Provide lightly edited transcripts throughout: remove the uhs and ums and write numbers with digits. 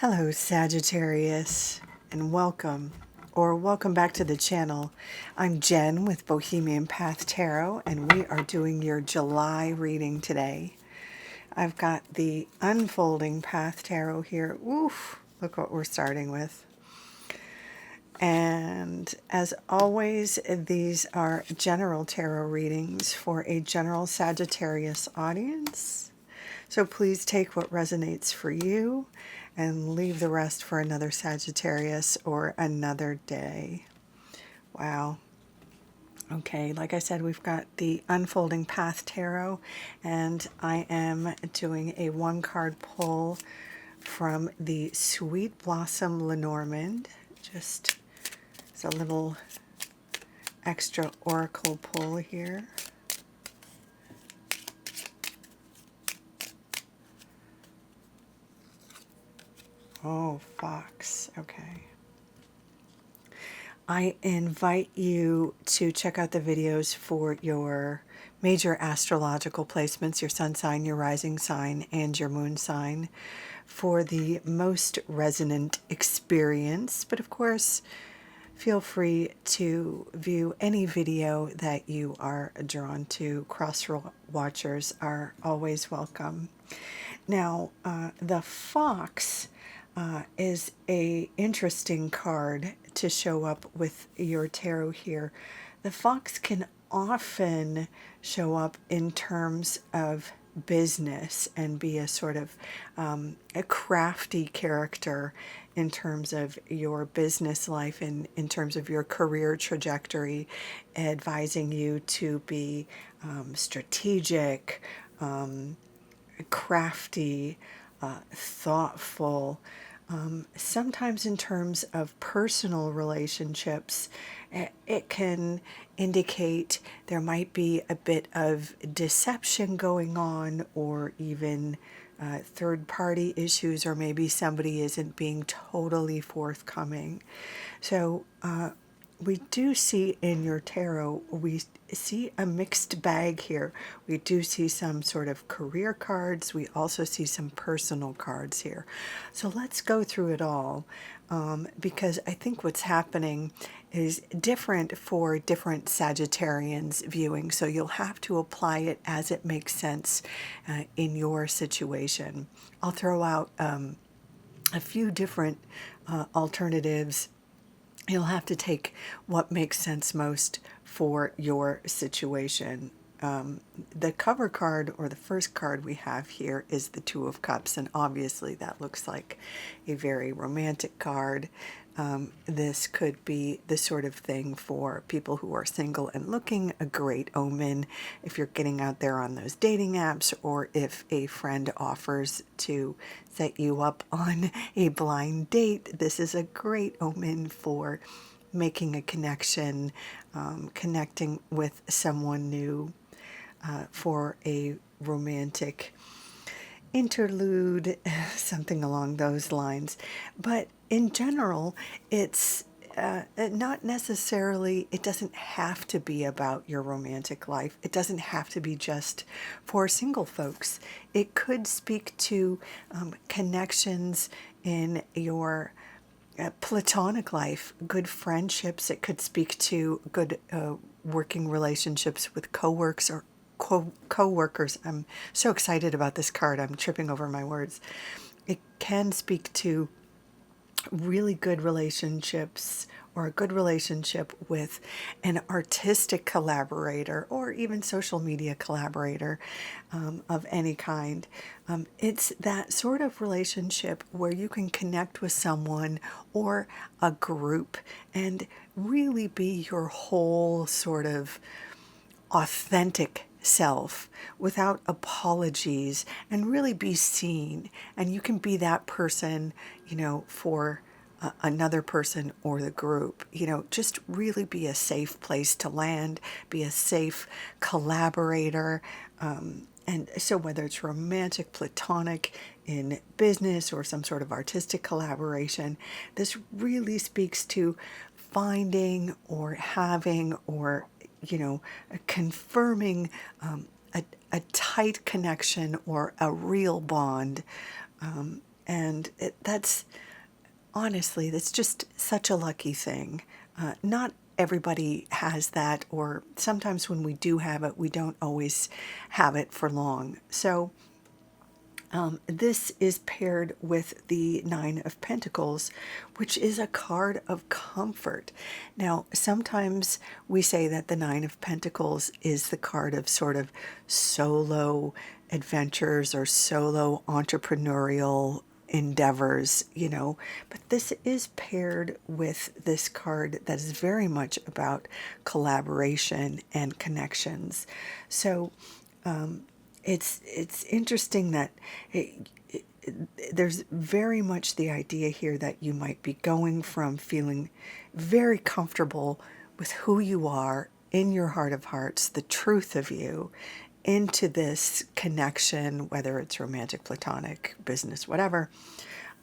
Hello, Sagittarius, and welcome back to the channel. I'm Jen with Bohemian Path Tarot, and we are doing your July reading today. I've got the Unfolding Path Tarot here. Oof, look what we're starting with. And as always, these are general tarot readings for a general Sagittarius audience. So please take what resonates for you and leave the rest for another Sagittarius or another day. Wow. Okay, like I said, we've got the Unfolding Path Tarot, and I am doing a one-card pull from the Sweet Blossom Lenormand. Just as a little extra oracle pull here. Oh, Fox. Okay. I invite you to check out the videos for your major astrological placements, your sun sign, your rising sign, and your moon sign for the most resonant experience. But of course, feel free to view any video that you are drawn to. Cross watchers are always welcome. Now, the Fox is a interesting card to show up with your tarot here. The Fox can often show up in terms of business and be a sort of a crafty character in terms of your business life and in terms of your career trajectory, advising you to be strategic, crafty, thoughtful. Sometimes in terms of personal relationships, it can indicate there might be a bit of deception going on, or even third-party issues, or maybe somebody isn't being totally forthcoming. So we do see in your tarot, we see a mixed bag here. We do see some sort of career cards. We also see some personal cards here. So let's go through it all, because I think what's happening is different for different Sagittarians viewing. So you'll have to apply it as it makes sense in your situation. I'll throw out a few different alternatives. You'll have to take what makes sense most for your situation. The cover card, or the first card we have here, is the Two of Cups, and obviously that looks like a very romantic card. This could be the sort of thing for people who are single and looking, a great omen if you're getting out there on those dating apps, or if a friend offers to set you up on a blind date. This is a great omen for making a connection, connecting with someone new, for a romantic interlude, something along those lines. But in general, it's not necessarily, it doesn't have to be about your romantic life. It doesn't have to be just for single folks. It could speak to connections in your platonic life, good friendships. It could speak to good working relationships with co-workers. I'm so excited about this card. I'm tripping over my words. It can speak to really good relationships, or a good relationship with an artistic collaborator, or even social media collaborator of any kind. It's that sort of relationship where you can connect with someone or a group and really be your whole sort of authentic self without apologies, and really be seen. And you can be that person, for another person or the group. Just really be a safe place to land, be a safe collaborator. And so whether it's romantic, platonic, in business, or some sort of artistic collaboration, this really speaks to finding or having, or confirming a tight connection or a real bond And that's honestly, that's just such a lucky thing. Not everybody has that, or sometimes when we do have it, we don't always have it for long. So this is paired with the Nine of Pentacles, which is a card of comfort. Now, sometimes we say that the Nine of Pentacles is the card of sort of solo adventures or solo entrepreneurial endeavors, but this is paired with this card that is very much about collaboration and connections. So, it's interesting that there's very much the idea here that you might be going from feeling very comfortable with who you are in your heart of hearts, the truth of you, into this connection, whether it's romantic, platonic, business, whatever,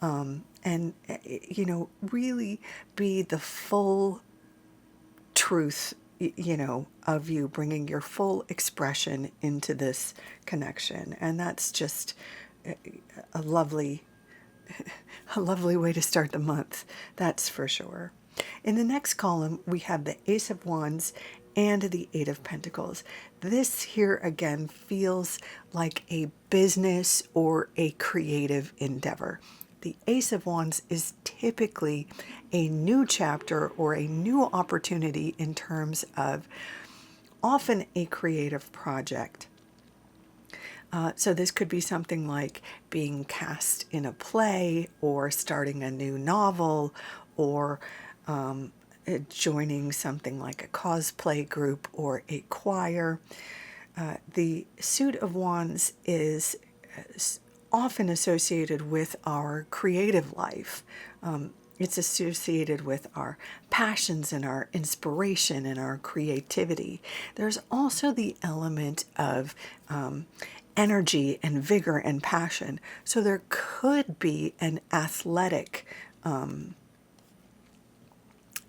and really be the full truth, of you, bringing your full expression into this connection. And that's just a lovely, a lovely way to start the month, that's for sure. In the next column, we have the Ace of Wands and the Eight of Pentacles. This here again feels like a business or a creative endeavor. The Ace of Wands is typically a new chapter or a new opportunity in terms of often a creative project. So this could be something like being cast in a play, or starting a new novel, or joining something like a cosplay group or a choir. The Suit of Wands is often associated with our creative life. It's associated with our passions and our inspiration and our creativity. There's also the element of energy and vigor and passion. So there could be an athletic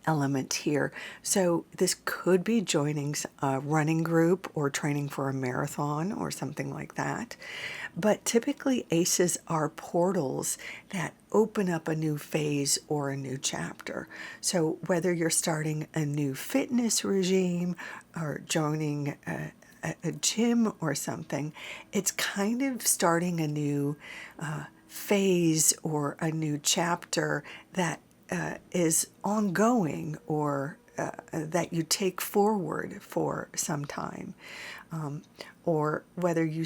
element here. So this could be joining a running group or training for a marathon or something like that. But typically aces are portals that open up a new phase or a new chapter. So whether you're starting a new fitness regime or joining a gym or something, it's kind of starting a new phase or a new chapter that is ongoing, or that you take forward for some time. Or whether you,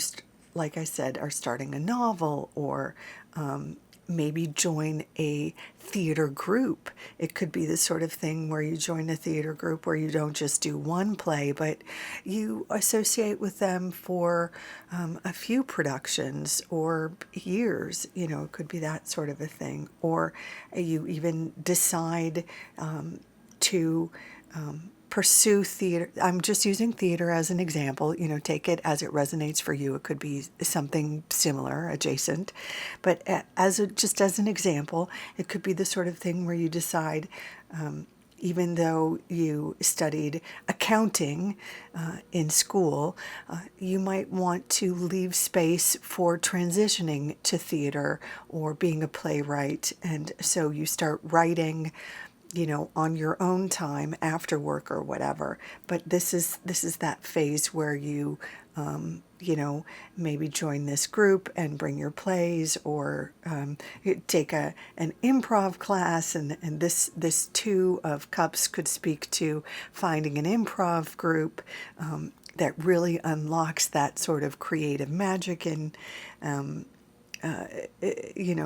like I said, are starting a novel, or maybe join a theater group. It could be the sort of thing where you join a theater group where you don't just do one play, but you associate with them for a few productions or years. It could be that sort of a thing. Or you even decide to pursue theater. I'm just using theater as an example. Take it as it resonates for you. It could be something similar, adjacent, but just as an example, it could be the sort of thing where you decide, even though you studied accounting in school, you might want to leave space for transitioning to theater or being a playwright, and so you start writing on your own time after work or whatever. But this is that phase where you, maybe join this group and bring your plays, or take an improv class. And this Two of Cups could speak to finding an improv group that really unlocks that sort of creative magic, and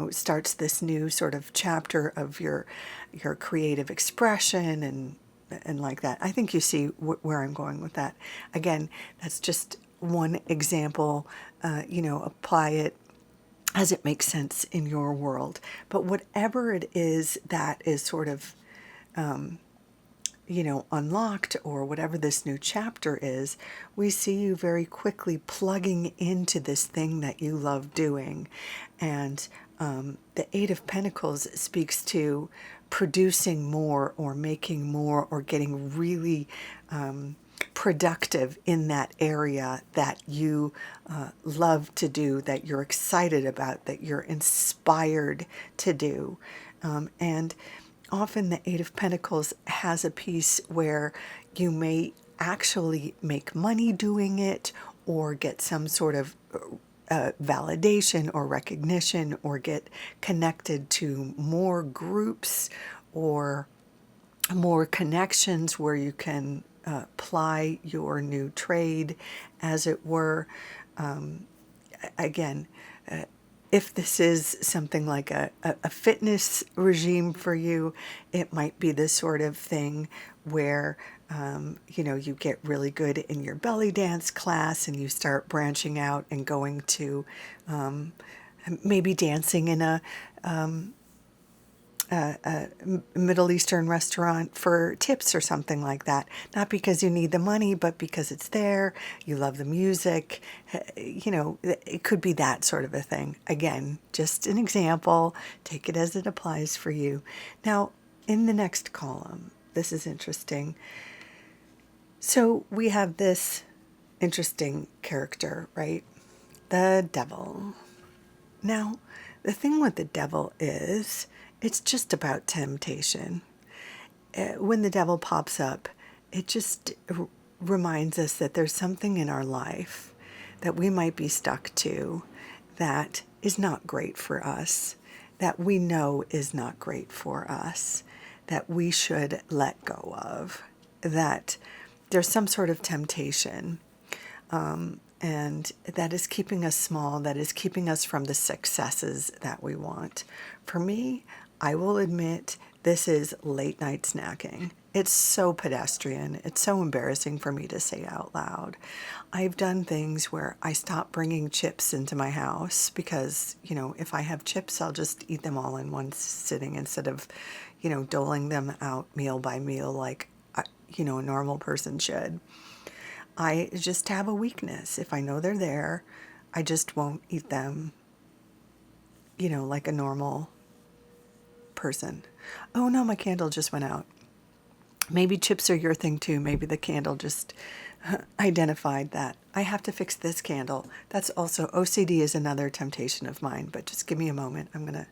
starts this new sort of chapter of your creative expression, and like that. I think you see where I'm going with that. Again, that's just one example. Apply it as it makes sense in your world. But whatever it is that is sort of unlocked, or whatever this new chapter is, we see you very quickly plugging into this thing that you love doing. And the Eight of Pentacles speaks to producing more, or making more, or getting really productive in that area that you love to do, that you're excited about, that you're inspired to do. And often the Eight of Pentacles has a piece where you may actually make money doing it, or get some sort of validation or recognition, or get connected to more groups or more connections where you can ply your new trade, as it were. Again, if this is something like a fitness regime for you, it might be this sort of thing where you get really good in your belly dance class, and you start branching out and going to maybe dancing in a Middle Eastern restaurant for tips or something like that. Not because you need the money, but because it's there, you love the music. It could be that sort of a thing. Again, just an example. Take it as it applies for you. Now, in the next column, this is interesting. So we have this interesting character, right? The devil. Now, the thing with the devil is, it's just about temptation. When the devil pops up, it just reminds us that there's something in our life that we might be stuck to that is not great for us, that we know is not great for us, that we should let go of, that there's some sort of temptation. And that is keeping us small, that is keeping us from the successes that we want. For me, I will admit, this is late night snacking. It's so pedestrian. It's so embarrassing for me to say out loud. I've done things where I stop bringing chips into my house because, if I have chips, I'll just eat them all in one sitting instead of, doling them out meal by meal like, a normal person should. I just have a weakness. If I know they're there, I just won't eat them, like a normal person. Oh no, my candle just went out. Maybe chips are your thing too. Maybe the candle just identified that. I have to fix this candle. That's also, OCD is another temptation of mine, but just give me a moment. I'm going to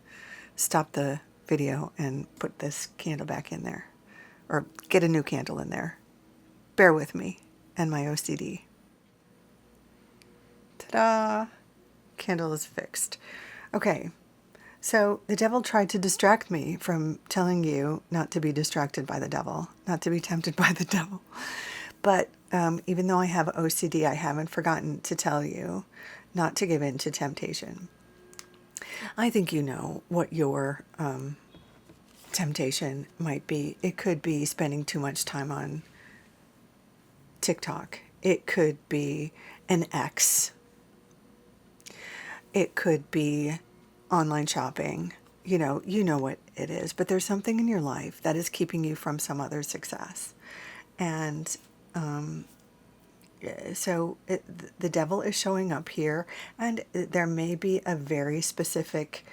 stop the video and put this candle back in there, or get a new candle in there. Bear with me and my OCD. Ta-da! Candle is fixed. Okay, so the devil tried to distract me from telling you not to be distracted by the devil, not to be tempted by the devil. But even though I have OCD, I haven't forgotten to tell you not to give in to temptation. I think you know what your temptation might be. It could be spending too much time on TikTok. It could be an ex. It could be online shopping. You know what it is. But there's something in your life that is keeping you from some other success. And so the devil is showing up here, and there may be a very specific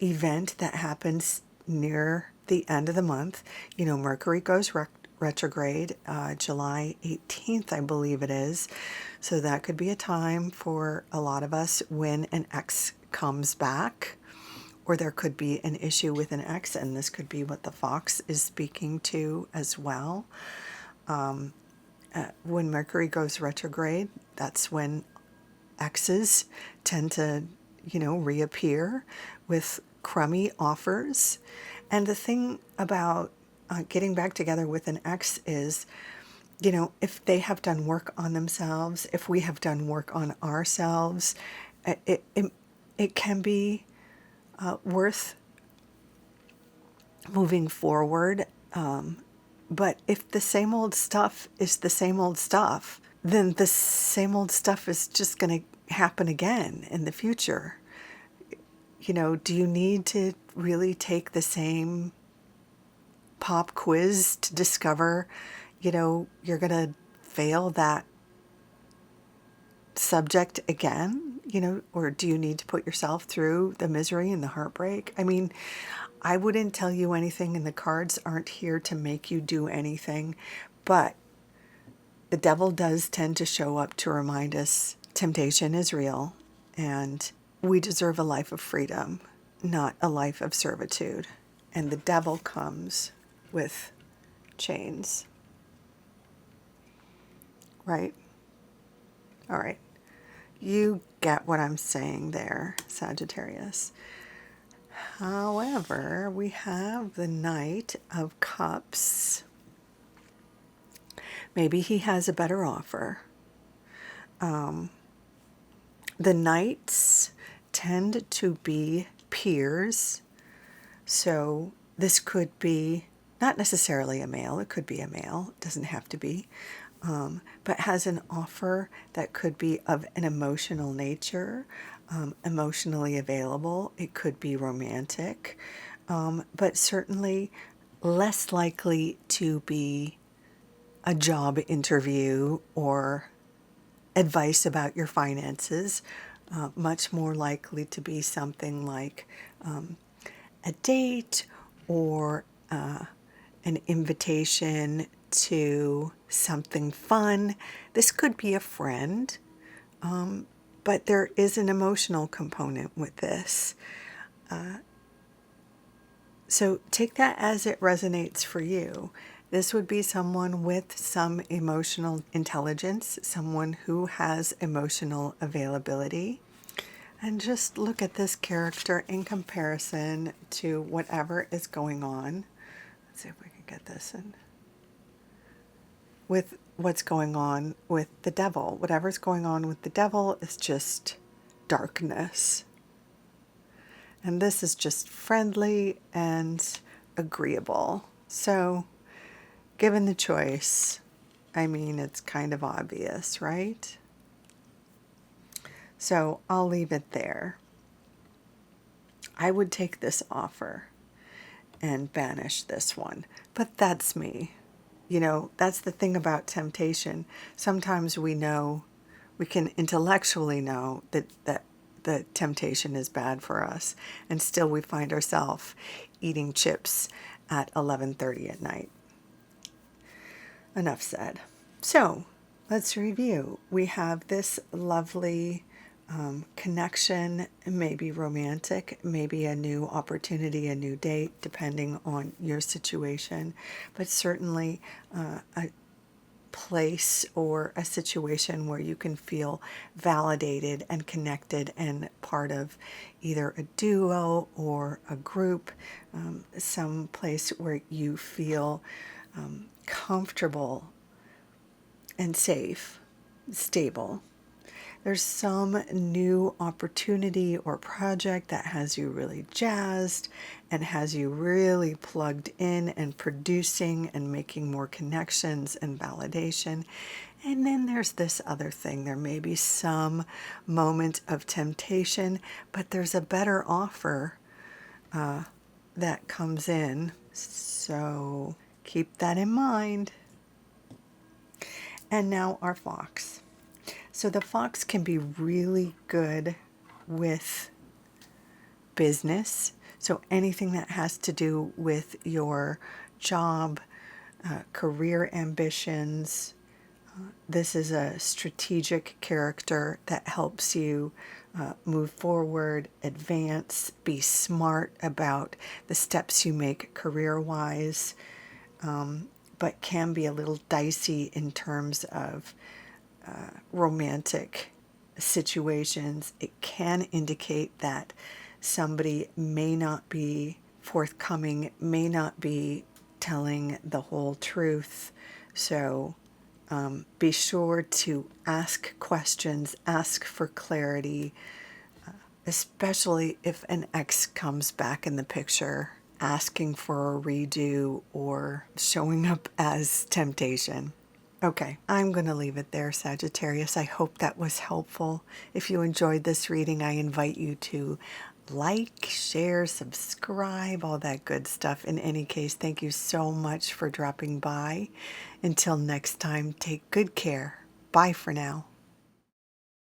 event that happens near the end of the month. Mercury goes retrograde July 18th, I believe it is. So that could be a time for a lot of us when an ex comes back, or there could be an issue with an ex, and this could be what the fox is speaking to as well. When Mercury goes retrograde, that's when exes tend to, reappear with crummy offers. And the thing about getting back together with an ex is, if they have done work on themselves, if we have done work on ourselves, it can be worth moving forward. But if the same old stuff is the same old stuff, then the same old stuff is just going to happen again in the future. Do you need to really take the same pop quiz to discover, you're going to fail that subject again? Or do you need to put yourself through the misery and the heartbreak? I mean, I wouldn't tell you anything, and the cards aren't here to make you do anything, but The devil does tend to show up to remind us temptation is real and we deserve a life of freedom, not a life of servitude. And the devil comes with chains. Right? All right. You get what I'm saying there, Sagittarius. However, we have the Knight of Cups. Maybe he has a better offer. The Knights tend to be peers. So this could be not necessarily a male. It could be a male. It doesn't have to be. But has an offer that could be of an emotional nature, emotionally available. It could be romantic, but certainly less likely to be a job interview or advice about your finances. Much more likely to be something like a date or an invitation to something fun. This could be a friend, but there is an emotional component with this. So take that as it resonates for you. This would be someone with some emotional intelligence, someone who has emotional availability. And just look at this character in comparison to whatever is going on. Let's see if we can get this in. With what's going on with the devil. Whatever's going on with the devil is just darkness. And this is just friendly and agreeable. So, given the choice, I mean, it's kind of obvious, right? So, I'll leave it there. I would take this offer and banish this one. But that's me. You know, that's the thing about temptation. Sometimes we can intellectually know that the temptation is bad for us, and still we find ourselves eating chips at 11:30 at night. Enough said. So, let's review. We have this lovely connection, maybe romantic, maybe a new opportunity, a new date, depending on your situation, but certainly a place or a situation where you can feel validated and connected and part of either a duo or a group, some place where you feel comfortable and safe, stable. There's some new opportunity or project that has you really jazzed and has you really plugged in and producing and making more connections and validation. And then there's this other thing. There may be some moment of temptation, but there's a better offer that comes in. So keep that in mind. And now our fox. So the fox can be really good with business. So anything that has to do with your job, career ambitions. This is a strategic character that helps you move forward, advance, be smart about the steps you make career-wise, but can be a little dicey in terms of romantic situations. It can indicate that somebody may not be forthcoming, may not be telling the whole truth. So be sure to ask questions, ask for clarity, especially if an ex comes back in the picture, asking for a redo or showing up as temptation. Okay, I'm going to leave it there, Sagittarius. I hope that was helpful. If you enjoyed this reading, I invite you to like, share, subscribe, all that good stuff. In any case, thank you so much for dropping by. Until next time, take good care. Bye for now.